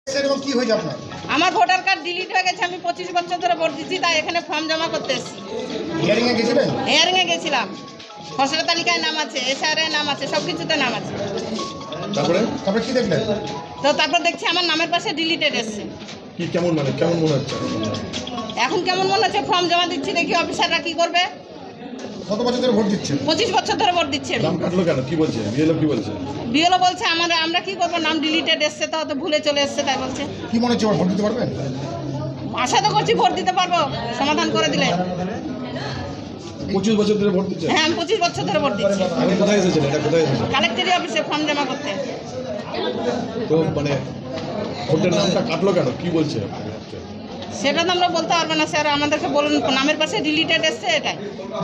সেরকম কি হয়েছে আপনার? আমার ভোটার কার্ড ডিলিট হয়ে গেছে। আমি 25 বছর ধরে ভোট দিচ্ছি, তাই এখানে ফর্ম জমা করতে এসেছি। হিয়ারিং এ গেছিলেন? হিয়ারিং এ গেছিলাম। খসড়া তালিকায় নাম আছে, এসআরএ নাম আছে, সব কিছুতে নাম আছে। তারপরে কি দেখলেন? তো তারপর দেখছি আমার নামের পাশে ডিলিটেড এসছে। কি কেমন মনে হচ্ছে? এখন কেমন মনে হচ্ছে? ফর্ম জমা দিচ্ছি, দেখি অফিসাররা কি করবে। কত বছর ধরে ভোট দিচ্ছেন? 25 বছর ধরে ভোট দিচ্ছি। নাম কাটলো কেন? কি বলছে বিএলও? কি বলছে? বিএলও বলছে আমরা কি করবো, নাম ডিলিটেড এসছে, তো হয়তো ভুলে চলে এসছে, তাই বলছে। কি মনে হচ্ছে ভোট দিতে পারবেন? আশা তো করছি ভোট দিতে পারবো, সমাধান করে দিলে। 25 বছর ধরে ভোট দিচ্ছে? হ্যাঁ, আমি 25 বছর ধরে ভোট দিচ্ছি। আগে কোথায় এসেছেন? এটা কোথায় এসেছেন? কালেক্টরি অফিসে ফর্ম জমা করতে। তো ভোটের নামটা কাটলো কেন? কি বলছে? সেটা তো আমরা বলতে পারবো না স্যার, আমাদেরকে বলুন। নামের পাশে ডিলিটেড এসছে, এটাই।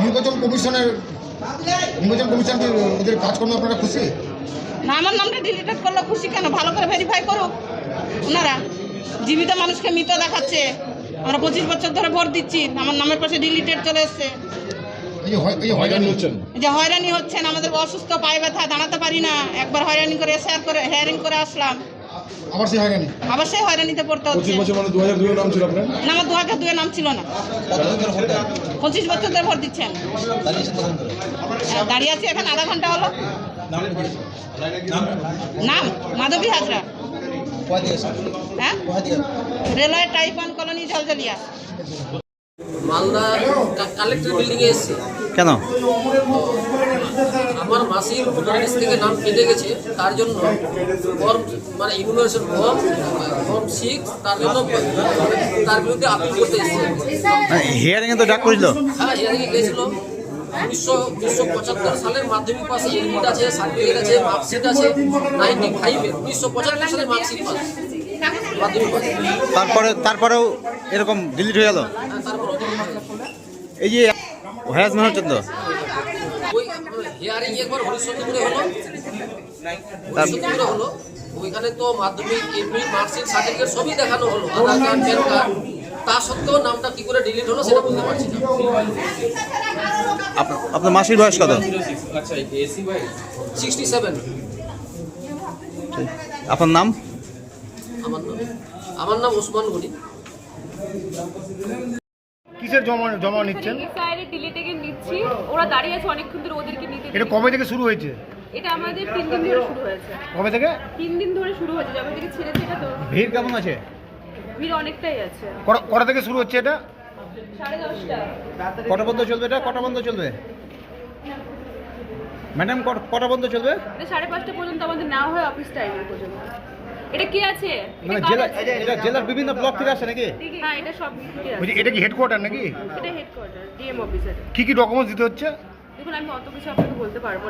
নির্বাচন কমিশন ওদের কাজকর্ম আপনারা খুশি? না, আমার নামটা ডিলিটেড করলে খুশি কেন? ভালো করে ভেরিফাই করুক ওনারা। জীবিত মানুষকে মৃত দেখাচ্ছে। আমরা 25 বছর ধরে ভোট দিচ্ছি, আমার নামের পাশে ডিলিটেড চলে এসছে। এই হয়রানি হচ্ছেন? যে হয়রানি হচ্ছেন, আমাদের অসুস্থ, পায়ে ব্যথা, দাঁড়াতে পারি না। একবার হয়রানি করে হেয়ারিং করে আসলাম, আবার সেই হয়রানি? আবার সেই হয়রানিতে পড়তে হচ্ছে। 25 বছর মানে 2002 নাম ছিল আপনার? না, আমার 2002 নাম ছিল না। 25 বছর ধরে ভোট দিচ্ছেন। দাঁড়িয়ে আছি এখানে আধা ঘন্টা হলো। নাম মাধবী হাজরা। হ্যাঁ, railway type 1 colony, Jhaljhalia. Malda collector building এ এসেছি। কেন? আমার মাসির ভোটার লিস্ট থেকে নাম কেটে গেছে, তার জন্য ফর্ম মানে ইউনিভার্সাল ফর্ম 6, তার জন্য তার বিরুদ্ধে আপিল করতে এসেছি। হিয়ারিং এ তো ডাক করেছিল? হ্যাঁ, হিয়ারিং এ গেছিল। 1975 সালের মাধ্যমিক পাশে এডমিট আছে, সার্টিফিকেট আছে, মার্কশিট আছে। 95-এর 1975 সালের মার্কশিট পাস, মাধ্যমিক পাস। তারপরেও এরকম ডিলিট হয়ে গেল? হ্যাঁ, তারপর এই যে হ্যারাসমেন্ট হচ্ছে তো? ওই হিয়ারিং একবার হরিশ্চন্দ্রপুরে হলো। ওইখানে তো মাধ্যমিক, এডমিট, মার্কশিট, সার্টিফিকেট সবই দেখানো হলো, আধার কার্ড, প্যান কার্ড। তা সত্ত্বেও নামটা কি করে ডিলিট হলো সেটা বুঝতে পারছি না। আপনার মাসির বয়স কত? 67। আপনার নাম? আমার নাম ওসমান গনি। কিসের জমা নিচ্ছেন? এসআইআর ডিলিটেকে নিচ্ছি। ওরা দাঁড়িয়ে আছে অনেকক্ষণ ধরে, ওদেরকে নিতে। এটা কবে থেকে শুরু হয়েছে? এটা আমাদের 3 দিন ধরে শুরু হয়েছে। কবে থেকে? 3 দিন ধরে শুরু হয়েছে, যবে থেকে ছেড়েছে। এটা তো ভিড় কেমন আছে? ভিড় অনেকটাই আছে। কটা থেকে শুরু হচ্ছে এটা? 10:30টা। কটা বন্ধ চলবে এটা? কটা বন্ধ চলবে ম্যাডাম? কটা বন্ধ চলবে? এটা 5:30টা পর্যন্ত আমাদের না হয় অফিস টাইমের পর্যন্ত। এটা কি আছে? মানে এটা জেলার বিভিন্ন ব্লক থেকে আসে নাকি? হ্যাঁ, এটা সব দিকে আছে। এটা কি হেডকোয়ার্টার নাকি? এটা হেডকোয়ার্টার, ডিএম অফিসার। কি ডকুমেন্টস দিতে হচ্ছে? দেখুন, আমি অত কিছু আপনাকে বলতে পারবো না।